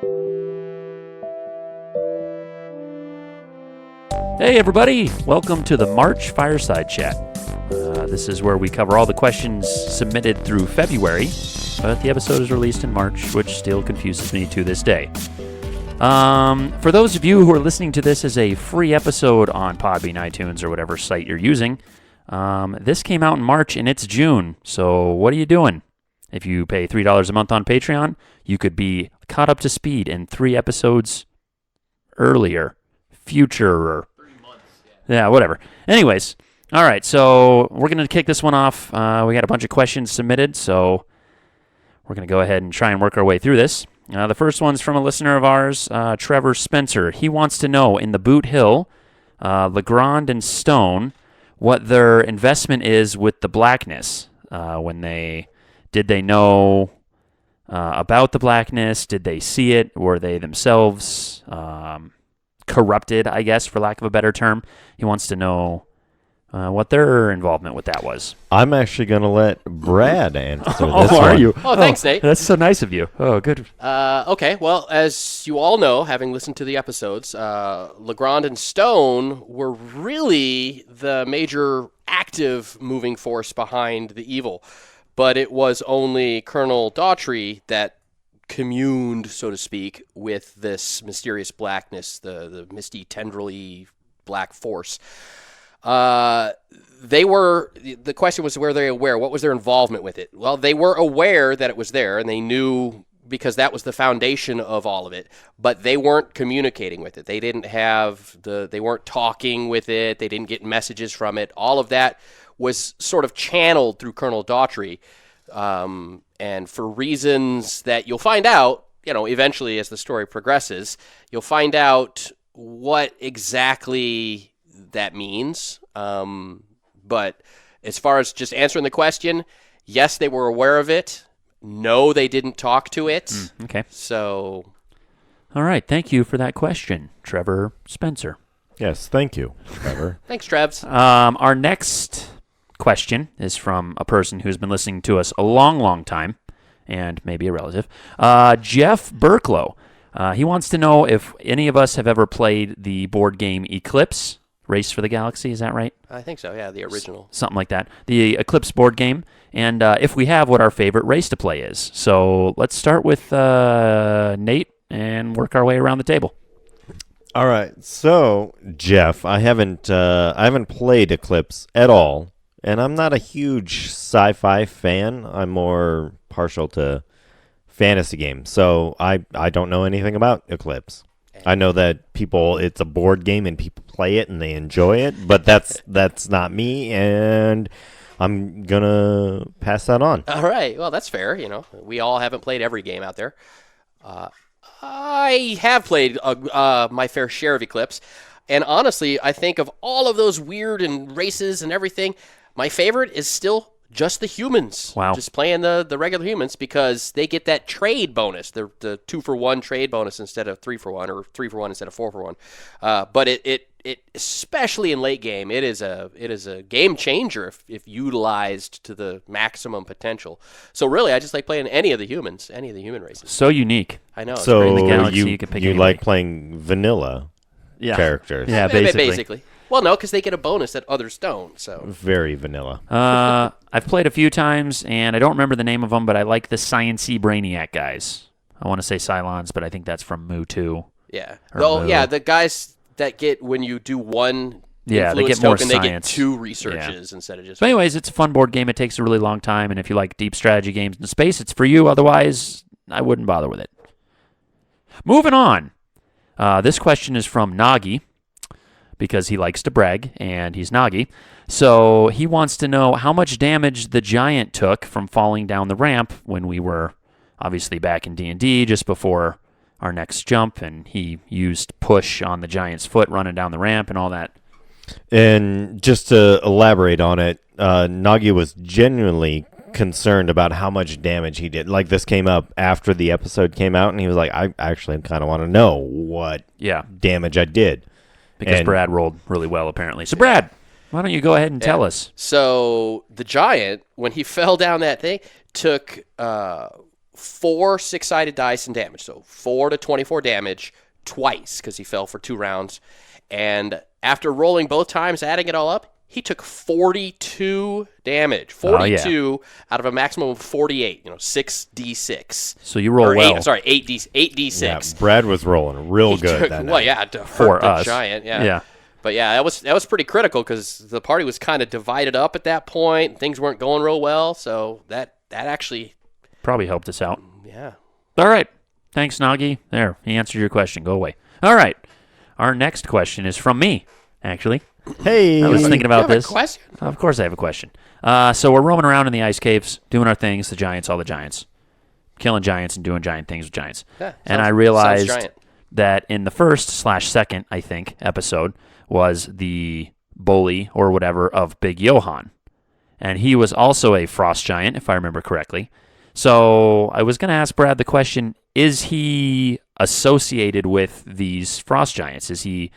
Hey everybody, welcome to the March Fireside Chat. This is where we cover all the questions submitted through February, but the episode is released in March, which still confuses me to this day. For those of you who are listening to this as a free episode on Podbean, iTunes, or whatever site you're using, this came out in March and it's June, so what are you doing? If you pay $3 a month on Patreon, you could be caught up to speed in 3 episodes earlier, future. Yeah, whatever. Anyways, all right, so we're going to kick this one off. We got a bunch of questions submitted, so we're going to go ahead and try and work our way through this. The first one's from a listener of ours, Trevor Spencer. He wants to know, in the Boothill, Legrande and Stone, what their investment is with the Blackness. Did they know about the Blackness? Did they see it? Were they themselves corrupted, I guess, for lack of a better term? He wants to know what their involvement with that was. I'm actually going to let Brad answer this one. Are you? Oh, thanks, Nate. That's so nice of you. Oh, good. Okay, well, as you all know, having listened to the episodes, Legrande and Stone were really the major active moving force behind the evil. But it was only Colonel Daughtry that communed, so to speak, with this mysterious blackness, the misty, tendrily black force. The question was, were they aware? What was their involvement with it? Well, they were aware that it was there, and they knew because that was the foundation of all of it, but they weren't communicating with it. They weren't talking with it. They didn't get messages from it. All of that was sort of channeled through Colonel Daughtry. And for reasons that you'll find out, eventually as the story progresses, you'll find out what exactly that means. But as far as just answering the question, yes, they were aware of it. No, they didn't talk to it. Okay. So. All right. Thank you for that question, Trevor Spencer. Yes, thank you, Trevor. Thanks, Trevs. Our next question is from a person who's been listening to us a long, long time, and maybe a relative. Jeff Burklow. He wants to know if any of us have ever played the board game Eclipse, Race for the Galaxy. Is that right? I think so, yeah, the original. Something like that. The Eclipse board game. And if we have, what our favorite race to play is. So let's start with Nate and work our way around the table. All right, so Jeff, I haven't played Eclipse at all. And I'm not a huge sci-fi fan. I'm more partial to fantasy games. So I don't know anything about Eclipse. I know that it's a board game and people play it and they enjoy it, but that's not me, and I'm going to pass that on. All right. Well, that's fair. We all haven't played every game out there. I have played my fair share of Eclipse. And honestly, I think of all of those weird and races and everything, my favorite is still just the humans. Wow. Just playing the regular humans because they get that trade bonus, the 2-for-1 trade bonus instead of 3-for-1 or 3-for-1 instead of 4-for-1. But it especially in late game, it is a game changer if utilized to the maximum potential. So really, I just like playing any of the human races. So unique. I know. So in the galaxy, you can pick anybody. Like playing vanilla characters. Yeah, basically. Well, no, because they get a bonus that others don't. So very vanilla. I've played a few times, and I don't remember the name of them, but I like the Science-y Brainiac guys. I want to say Cylons, but I think that's from Moo 2. Yeah. The guys that get, when you do one they get token, more they science. get 2 researches instead of just But anyways, it's a fun board game. It takes a really long time, and if you like deep strategy games in space, it's for you. Otherwise, I wouldn't bother with it. Moving on. This question is from Nagi, because he likes to brag, and he's Nagi. So he wants to know how much damage the giant took from falling down the ramp when we were obviously back in D&D just before our next jump, and he used push on the giant's foot running down the ramp and all that. And just to elaborate on it, Nagi was genuinely concerned about how much damage he did. Like, this came up after the episode came out, and he was like, I actually kind of want to know what damage I did. Because Brad rolled really well, apparently. So, Brad, why don't you go ahead and tell us? So, the giant, when he fell down that thing, took 4 6-sided dice and damage. So 4 to 24 damage twice because he fell for 2 rounds. And after rolling both times, adding it all up, he took 42 damage. 42 out of a maximum of 48. 6d6. So you roll well. 8d6. Yeah, Brad was rolling real good that night. Well, yeah, to hurt the giant. Yeah. But yeah, that was pretty critical because the party was kind of divided up at that point. Things weren't going real well, so that actually probably helped us out. Yeah. All right. Thanks, Nagi. There, he answered your question. Go away. All right. Our next question is from me, actually. Hey. I was thinking about this. You have a question? Of course I have a question. So we're roaming around in the ice caves, doing our things, the giants, all the giants. Killing giants and doing giant things with giants. Yeah, and I realized that in the first/second, I think, episode was the bully or whatever of Big Yohan. And he was also a frost giant, if I remember correctly. So I was going to ask Brad the question, is he associated with these frost giants? Is he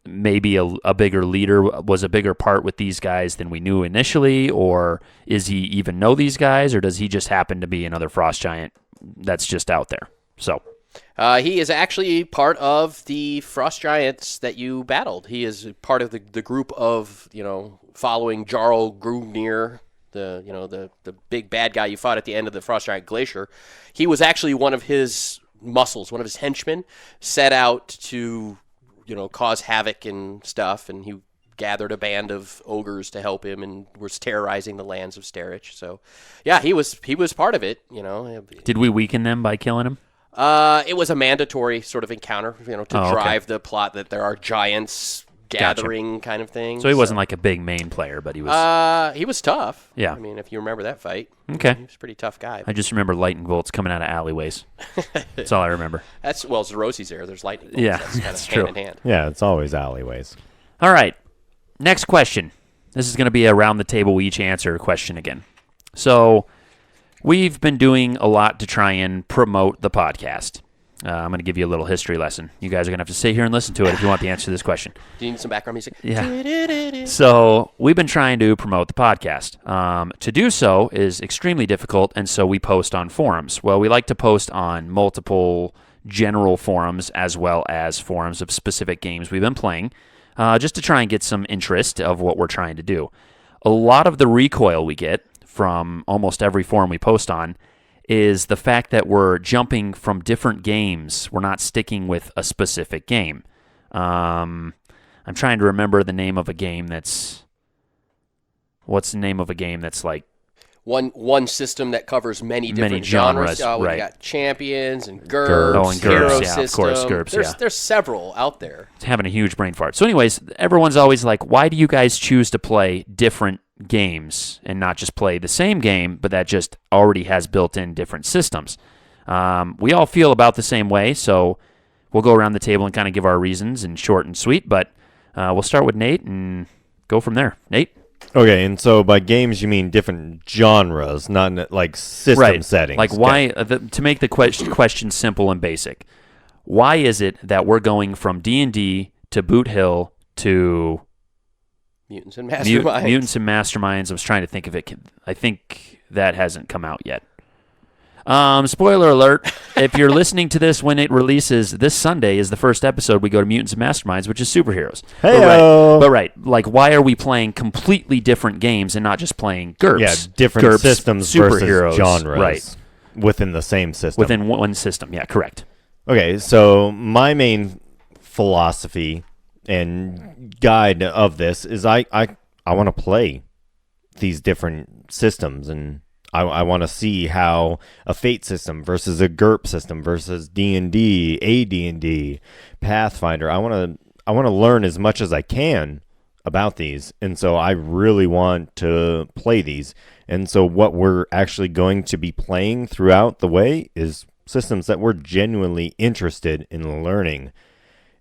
maybe a bigger leader, was a bigger part with these guys than we knew initially? Or is he even know these guys? Or does he just happen to be another frost giant that's just out there? So he is actually part of the frost giants that you battled. He is part of the group of, following Jarl Grungnir, the big bad guy you fought at the end of the Frost Giant Glacier. He was actually one of his muscles, one of his henchmen, set out to, cause havoc and stuff, and he gathered a band of ogres to help him and was terrorizing the lands of Sterich. So, yeah, he was part of it, Did we weaken them by killing him? It was a mandatory sort of encounter, to drive the plot that there are giants gathering kind of thing. So he wasn't like a big main player, but he was... he was tough. Yeah. I mean, if you remember that fight. Okay. He was a pretty tough guy. I just remember lightning bolts coming out of alleyways. That's all I remember. It's Zerosi's there. There's lightning bolts. Yeah, that's true. hand in hand. Yeah, it's always alleyways. All right. Next question. This is going to be a round the table we each answer question again. So we've been doing a lot to try and promote the podcast. I'm going to give you a little history lesson. You guys are going to have to sit here and listen to it if you want the answer to this question. Do you need some background music? Yeah. So we've been trying to promote the podcast. To do so is extremely difficult, and so we post on forums. Well, we like to post on multiple general forums as well as forums of specific games we've been playing, just to try and get some interest of what we're trying to do. A lot of the recoil we get from almost every forum we post on is the fact that we're jumping from different games. We're not sticking with a specific game. I'm trying to remember the name of a game that's... What's the name of a game that's like... One system that covers many different genres. Right. We got Champions and GURPS. Oh, and GURPS, Hero yeah, system. of course, GURPS, There's several out there. It's having a huge brain fart. So anyways, everyone's always like, why do you guys choose to play different games and not just play the same game, but that just already has built-in different systems? We all feel about the same way, so we'll go around the table and kind of give our reasons in short and sweet, but we'll start with Nate and go from there. Nate? Okay, and so by games you mean different genres, not like system settings. Like why, to make the question simple and basic, why is it that we're going from D&D to Boothill to... Mutants and Masterminds. Mutants and Masterminds. I was trying to think of it. I think that hasn't come out yet. Spoiler alert, if you're listening to this when it releases, this Sunday is the first episode we go to Mutants and Masterminds, which is superheroes. Hey-o. But right, like why are we playing completely different games and not just playing GURPS? Yeah, different GURPS, systems superheroes, versus genres. Right. Within the same system. Within one system, yeah, correct. Okay, so my main philosophy and guide of this is I want to play these different systems, and I want to see how a Fate system versus a GURP system versus D&D, AD&D, Pathfinder. I want to learn as much as I can about these, and so I really want to play these. And so what we're actually going to be playing throughout the way is systems that we're genuinely interested in learning.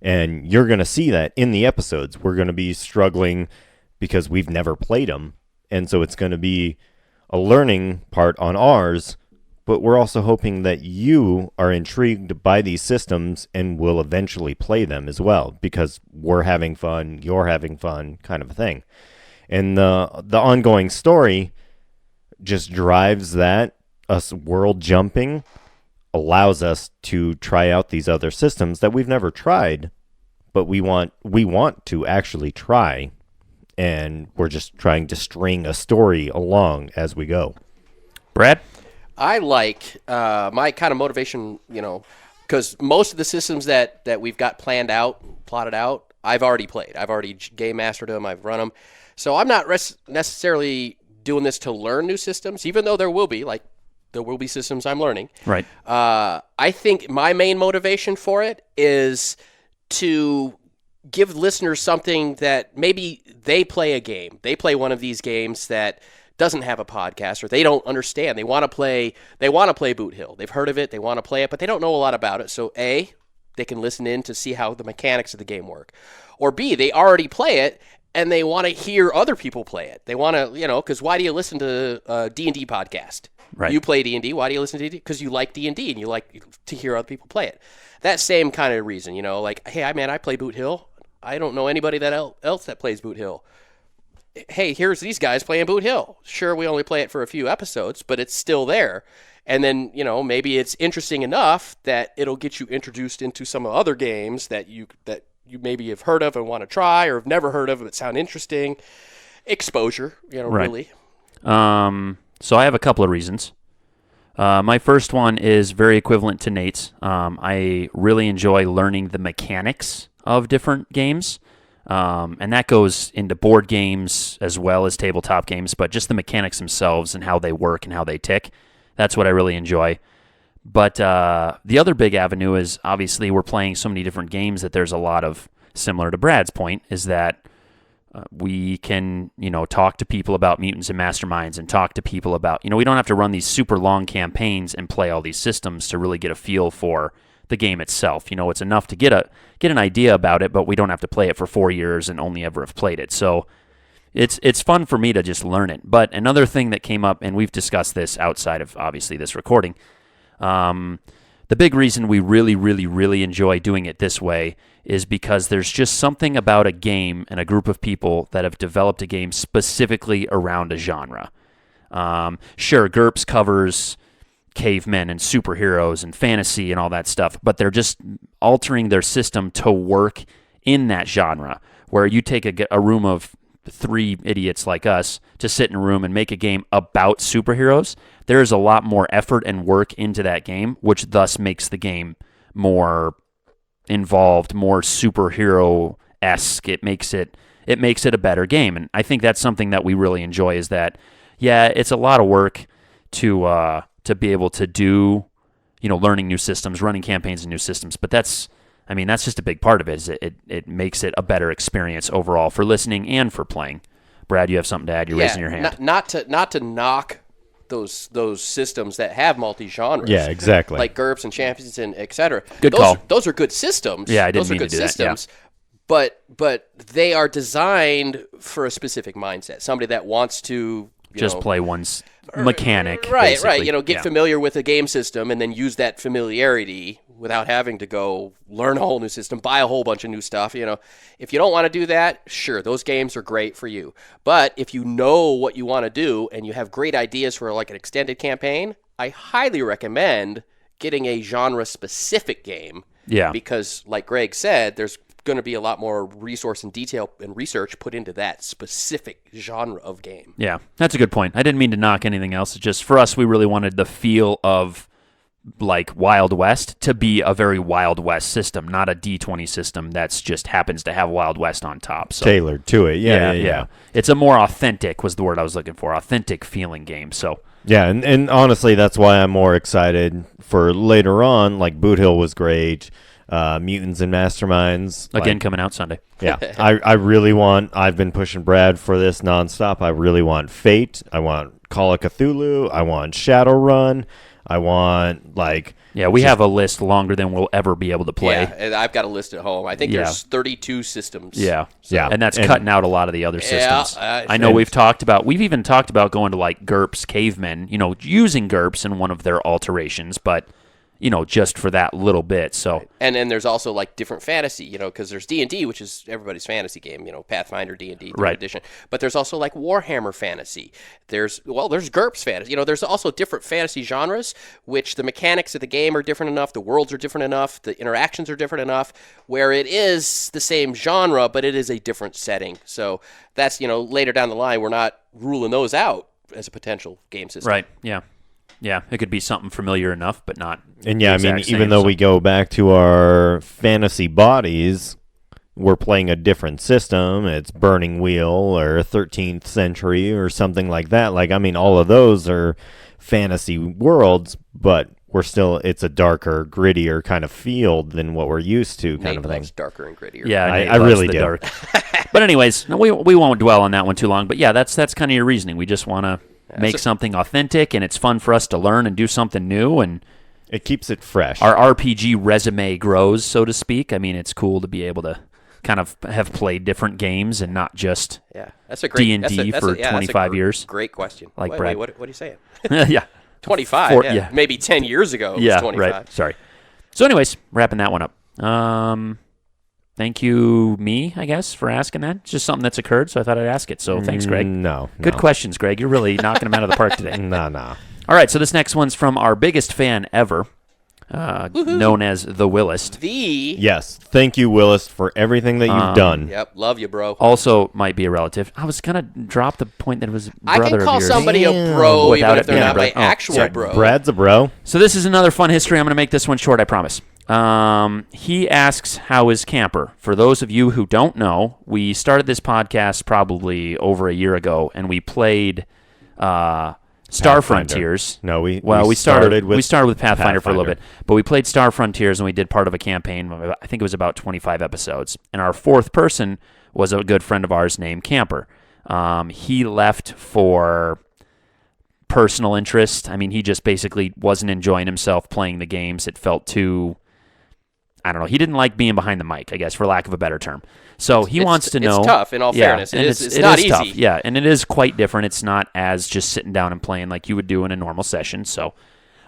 And you're going to see that in the episodes. We're going to be struggling because we've never played them. And so it's going to be a learning part on ours, but we're also hoping that you are intrigued by these systems and will eventually play them as well, because we're having fun, you're having fun, kind of a thing. And the ongoing story just drives that us world jumping allows us to try out these other systems that we've never tried, but we want to actually try, and we're just trying to string a story along as we go. Brad? I like my kind of motivation, because most of the systems that we've got plotted out, I've already played. I've already game mastered them. I've run them. So I'm not necessarily doing this to learn new systems, even though there will be systems I'm learning. Right. I think my main motivation for it is to give listeners something that maybe they play a game. They play one of these games that doesn't have a podcast, or they don't understand. They want to play Boothill. They've heard of it. They want to play it, but they don't know a lot about it. So A, they can listen in to see how the mechanics of the game work. Or B, they already play it, and they want to hear other people play it. They want to, because why do you listen to a D&D podcast? Right. You play D&D. Why do you listen to D&D? Because you like D&D, and you like to hear other people play it. That same kind of reason, like, hey, I play Boothill. I don't know anybody else that plays Boothill. Hey, here's these guys playing Boothill. Sure, we only play it for a few episodes, but it's still there. And then, maybe it's interesting enough that it'll get you introduced into some other games that you maybe have heard of and want to try, or have never heard of but sound interesting. Exposure, right. Really. So I have a couple of reasons. My first one is very equivalent to Nate's. I really enjoy learning the mechanics of different games. And that goes into board games as well as tabletop games, but just the mechanics themselves and how they work and how they tick. That's what I really enjoy. But the other big avenue is, obviously, we're playing so many different games that there's a lot of, similar to Brad's point, is that we can, talk to people about Mutants and Masterminds, and talk to people about, we don't have to run these super long campaigns and play all these systems to really get a feel for the game itself. It's enough to get an idea about it, but we don't have to play it for 4 years and only ever have played it. So it's fun for me to just learn it. But another thing that came up, and we've discussed this outside of, obviously, this recording, the big reason we really, really, really enjoy doing it this way is because there's just something about a game and a group of people that have developed a game specifically around a genre. Sure, GURPS covers cavemen and superheroes and fantasy and all that stuff, but they're just altering their system to work in that genre, where you take a room of 3 idiots like us to sit in a room and make a game about superheroes. There's a lot more effort and work into that game, which thus makes the game more involved, more superhero-esque. It makes it a better game, and I think that's something that we really enjoy, is that, yeah, it's a lot of work to be able to do, learning new systems, running campaigns and new systems. But that's just a big part of it. Is it makes it a better experience overall for listening and for playing. Brad, you have something to add? You're raising your hand. Not to knock those systems that have multi-genres. Yeah, exactly. Like GURPS and Champions and et cetera. Good call. Those are good systems. Yeah, I didn't those mean are good to do systems. That. Yeah. But they are designed for a specific mindset. Somebody that wants to play one's mechanic. Right. Basically. Get familiar with a game system and then use that familiarity without having to go learn a whole new system, buy a whole bunch of new stuff. If you don't want to do that, sure, those games are great for you. But if you know what you want to do and you have great ideas for like an extended campaign, I highly recommend getting a genre-specific game. Yeah. Because, like Greg said, there's going to be a lot more resource and detail and research put into that specific genre of game. Yeah, that's a good point. I didn't mean to knock anything else. It's just, for us, we really wanted the feel of like Wild West to be a very Wild West system, not a D20 system that's just happens to have Wild West on top. So tailored to it. Yeah. It's a more authentic, was the word I was looking for, authentic feeling game. So yeah, and honestly, that's why I'm more excited for later on. Like Boothill was great. Mutants and Masterminds. Again, coming out Sunday. Yeah. I really want, I've been pushing Brad for this nonstop. I really want Fate. I want Call of Cthulhu. I want Shadowrun. I want, Yeah, we have a list longer than we'll ever be able to play. Yeah, and I've got a list at home. I think there's 32 systems. Yeah. So. Yeah. And that's cutting out a lot of the other systems. I know we've even talked about going to like GURPS Cavemen, using GURPS in one of their alterations, but just for that little bit. So, right. And then there's also like different fantasy, because there's D&D, which is everybody's fantasy game, Pathfinder, D&D, right. edition. But there's also like Warhammer fantasy. There's GURPS fantasy. There's also different fantasy genres, which the mechanics of the game are different enough, the worlds are different enough, the interactions are different enough, where it is the same genre, but it is a different setting. So that's, later down the line, we're not ruling those out as a potential game system. Right, yeah. Yeah, it could be something familiar enough, but not. And yeah, even though we go back to our fantasy bodies, we're playing a different system. It's Burning Wheel or 13th Century or something like that. All of those are fantasy worlds, but it's a darker, grittier kind of field than what we're used to, kind of thing. Darker and grittier. Yeah, I really do. Dark. But anyways, we won't dwell on that one too long. But yeah, that's kind of your reasoning. We just want to make something authentic, and it's fun for us to learn and do something new, and it keeps it fresh. Our RPG resume grows, so to speak. It's cool to be able to kind of have played different games and not just that's a great D&D for 25 years. Great question. Like Brad. What are you saying? Yeah. 25, maybe 10 years ago it was 25. Right. Sorry. So anyways, wrapping that one up. Thank you, I guess, for asking that. It's just something that's occurred, so I thought I'd ask it. So thanks, Greg. No. Good questions, Greg. You're really knocking them out of the park today. No. All right, so this next one's from our biggest fan ever, known as the Willist. Yes. Thank you, Willist, for everything that you've done. Yep. Love you, bro. Also might be a relative. I was going to drop the point that it was brother I can call of yours. somebody a bro even if they're not bro. my actual bro. Brad's a bro. So this is another fun history. I'm going to make this one short, I promise. He asks, how is Camper? For those of you who don't know, we started this podcast probably over a year ago, and we played Star Frontiers. No, we started with Pathfinder for a little bit, but we played Star Frontiers, and we did part of a campaign. I think it was about 25 episodes, and our fourth person was a good friend of ours named Camper. He left for personal interest. He just basically wasn't enjoying himself playing the games. It felt too... I don't know. He didn't like being behind the mic, I guess, for lack of a better term. So he wants to know... It's tough, in all fairness. It's not easy. Tough. Yeah, and it is quite different. It's not as just sitting down and playing like you would do in a normal session. So,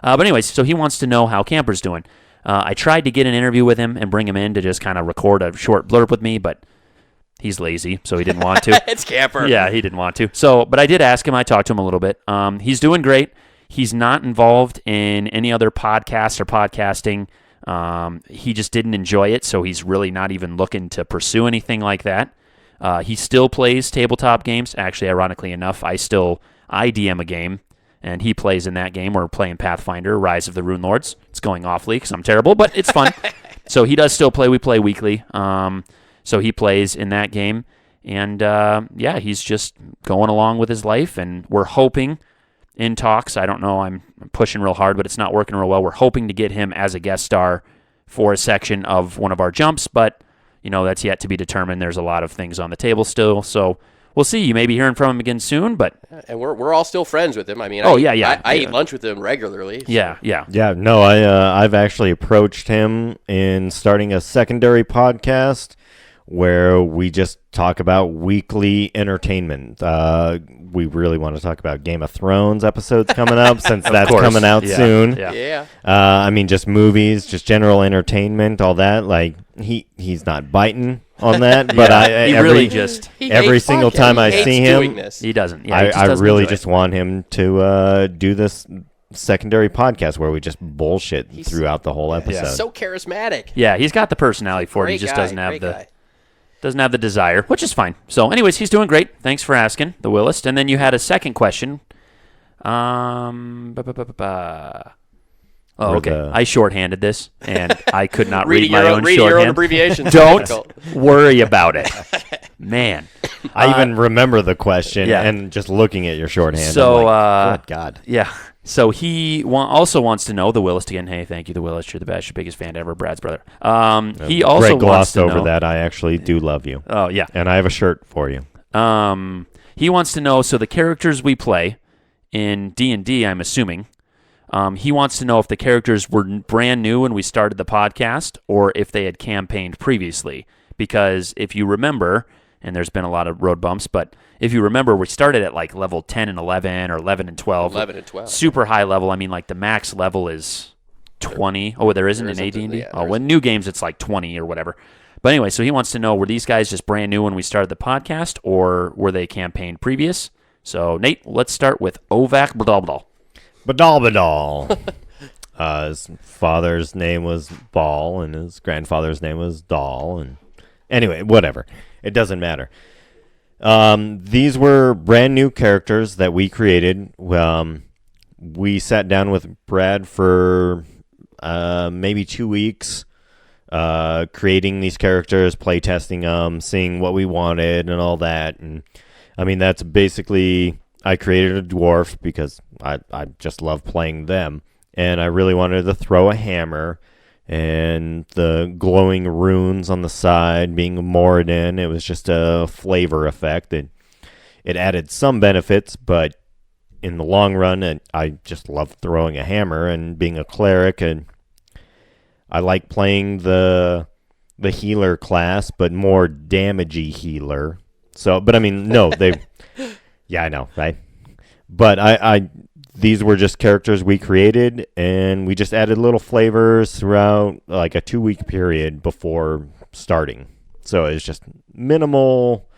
but anyways, so he wants to know how Camper's doing. I tried to get an interview with him and bring him in to just kind of record a short blurb with me, but he's lazy, so he didn't want to. It's Camper. Yeah, he didn't want to. So, but I did ask him. I talked to him a little bit. He's doing great. He's not involved in any other podcasts or podcasting. He just didn't enjoy it, so he's really not even looking to pursue anything like that. He still plays tabletop games. Actually, ironically enough, I DM a game, and he plays in that game. We're playing Pathfinder, Rise of the Rune Lords. It's going awfully because I'm terrible, but it's fun. So he does still play. We play weekly. So he plays in that game, and he's just going along with his life, and we're hoping in talks. I don't know. I'm pushing real hard, but it's not working real well. We're hoping to get him as a guest star for a section of one of our jumps, but that's yet to be determined. There's a lot of things on the table still, so we'll see. You may be hearing from him again soon, but and we're all still friends with him. I eat lunch with him regularly. So. Yeah. No, I've actually approached him in starting a secondary podcast where we just talk about weekly entertainment. We really want to talk about Game of Thrones episodes coming up since that's coming out soon. Yeah. Just movies, just general entertainment, all that. Like he's not biting on that, but every single time I see him, he doesn't. Yeah, I really just want him to do this secondary podcast where we just bullshit throughout the whole episode. He's so charismatic. Yeah, he's got the personality for it. He just doesn't have the desire, which is fine. So anyways, he's doing great. Thanks for asking, the Willist. And then you had a second question. Okay. I shorthanded this, and I could not read my own shorthand. Your own abbreviation. Don't worry about it. Man. I even remember the question and just looking at your shorthand. So, good God. Yeah. So he also wants to know, the Willist again. Hey, thank you, the Willist. You're the best. Your biggest fan ever, Brad's brother. He also Greg glossed wants to over know, that. I actually do love you. Oh, yeah. And I have a shirt for you. He wants to know, so the characters we play in D&D, I'm assuming, he wants to know if the characters were brand new when we started the podcast or if they had campaigned previously. Because if you remember, and there's been a lot of road bumps, but if you remember, we started at like level 10 and 11 or 11 and 12. 11 and 12. Super high level. The max level is 20. Oh, there isn't an AD&D? Yeah, oh, when new games, it's like 20 or whatever. But anyway, so he wants to know, were these guys just brand new when we started the podcast, or were they campaign previous? So, Nate, let's start with Ovac Badal. Badal. His father's name was Ball, and his grandfather's name was Doll. And anyway, whatever. It doesn't matter. These were brand new characters that we created. We sat down with Brad for maybe 2 weeks, creating these characters, playtesting them, seeing what we wanted and all that. And I mean, that's basically, I created a dwarf because I just love playing them. And I really wanted to throw a hammer and the glowing runes on the side being Moradin. It was just a flavor effect. It added some benefits, but in the long run, I just love throwing a hammer and being a cleric, and I like playing the healer class, but more damagey healer. So, but I mean, no, yeah, I know, right? But these were just characters we created, and we just added little flavors throughout like a 2-week period before starting. So it's just minimal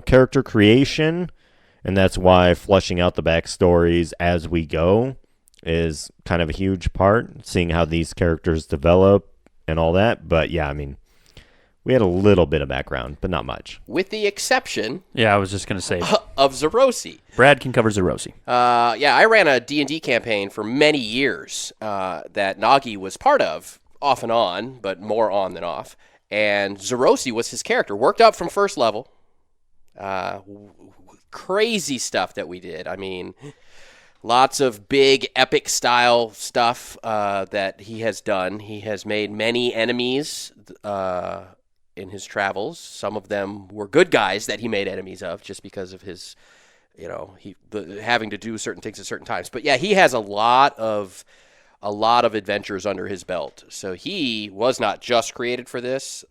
character creation, and that's why fleshing out the backstories as we go is kind of a huge part, seeing how these characters develop and all that. But yeah, I mean, we had a little bit of background, but not much. With the exception Yeah, I was just going to say, of Zerosi. Brad can cover Zerosi. Yeah, I ran a D&D campaign for many years that Nagi was part of, off and on, but more on than off. And Zerosi was his character, worked up from first level. Crazy stuff that we did. I mean, lots of big epic style stuff that he has done. He has made many enemies in his travels. Some of them were good guys that he made enemies of just because of his, having to do certain things at certain times. But yeah, he has a lot of adventures under his belt. So he was not just created for this,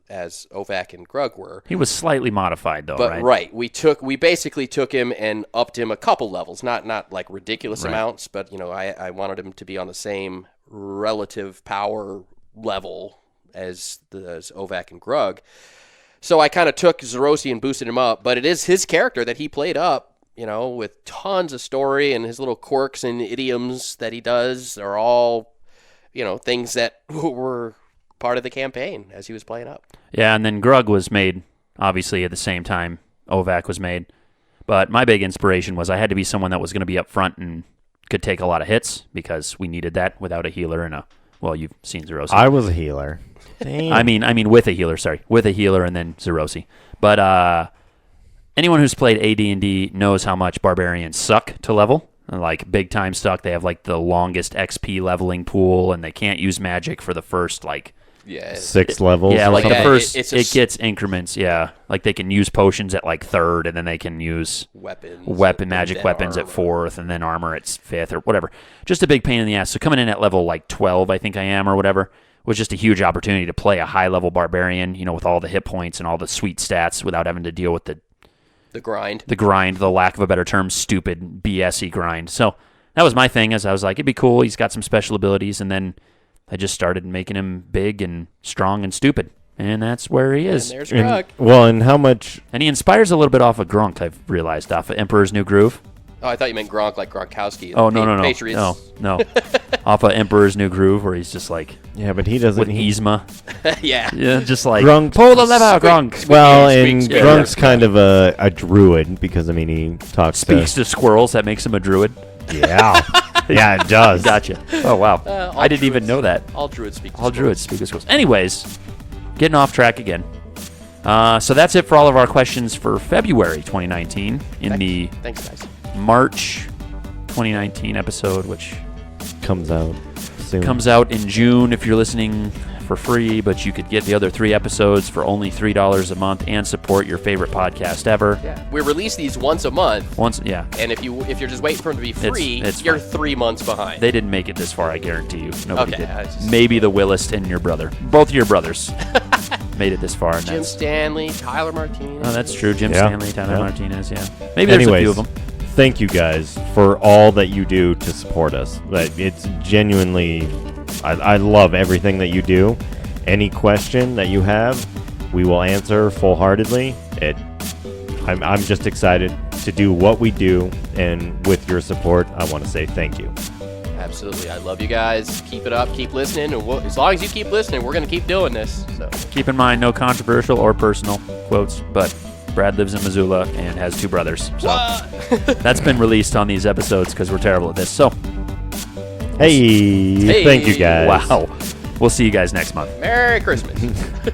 as Ovac and Grug were. He was slightly modified, though, but, right? We basically took him and upped him a couple levels, not like ridiculous amounts, but I wanted him to be on the same relative power level as Ovac and Grug. So I kind of took Zerosi and boosted him up, but it is his character that he played up, with tons of story, and his little quirks and idioms that he does are all, things that were part of the campaign as he was playing up. Yeah, and then Grug was made, obviously, at the same time Ovac was made. But my big inspiration was I had to be someone that was going to be up front and could take a lot of hits, because we needed that without a healer and you've seen Zerosi. I was a healer. Damn. I mean with a healer, sorry. With a healer and then Zerosi. But anyone who's played AD&D knows how much barbarians suck to level. Like, big time suck. They have, like, the longest XP leveling pool, and they can't use magic for the first, 6 levels. Yeah, like something. the first, it gets increments, yeah. Like, they can use potions at, 3rd, and then they can use magic weapons at 4th, and then armor at 5th, or whatever. Just a big pain in the ass. So coming in at level, 12, I think I am, or whatever, was just a huge opportunity to play a high-level barbarian, with all the hit points and all the sweet stats without having to deal with the grind, the lack of a better term, stupid, BS-y grind. So that was my thing, as I was like, it'd be cool. He's got some special abilities, and then I just started making him big and strong and stupid, and that's where he is. And there's Grug. And how much... And he inspires a little bit off of Gronk, I've realized, off of Emperor's New Groove. Oh, I thought you meant Gronk like Gronkowski. Oh, no. Patriots. No. Off of Emperor's New Groove, where he's just like... Yeah, but he doesn't... With Yzma. Yeah. Yeah, just like... Grunk, pull the lever, Gronk. Well, and Grunk's kind of a druid, because, he speaks to squirrels. That makes him a druid. Yeah. Yeah, it does. Gotcha. Oh, wow. I didn't even know that. All druids speak to squirrels. All druids speak to squirrels. Anyways, getting off track again. So that's it for all of our questions for February 2019 Thanks, guys. March 2019 episode, which comes out soon. Comes out in June if you're listening for free, but you could get the other 3 episodes for only $3 a month and support your favorite podcast ever. Yeah. We release these once a month. Yeah. And if you're just waiting for them to be free, you're 3 months behind. They didn't make it this far, I guarantee you. Nobody did. Just... Maybe the Willis and your brother. Both of your brothers made it this far. And Stanley, Tyler Martinez. Oh, that's true. Stanley, Tyler Martinez, yeah. Maybe there's a few of them. thank you guys for all that you do to support us. Like, it's genuinely, I love everything that you do. Any question that you have, we will answer full-heartedly. I'm just excited to do what we do, and with your support, I want to say thank you. Absolutely. I love you guys. Keep it up. Keep listening. And as long as you keep listening, we're going to keep doing this. So Keep in mind, no controversial or personal quotes, but Brad lives in Missoula and has 2 brothers. So that's been released on these episodes because we're terrible at this. So, Hey, thank you guys. wow. We'll see you guys next month. Merry Christmas.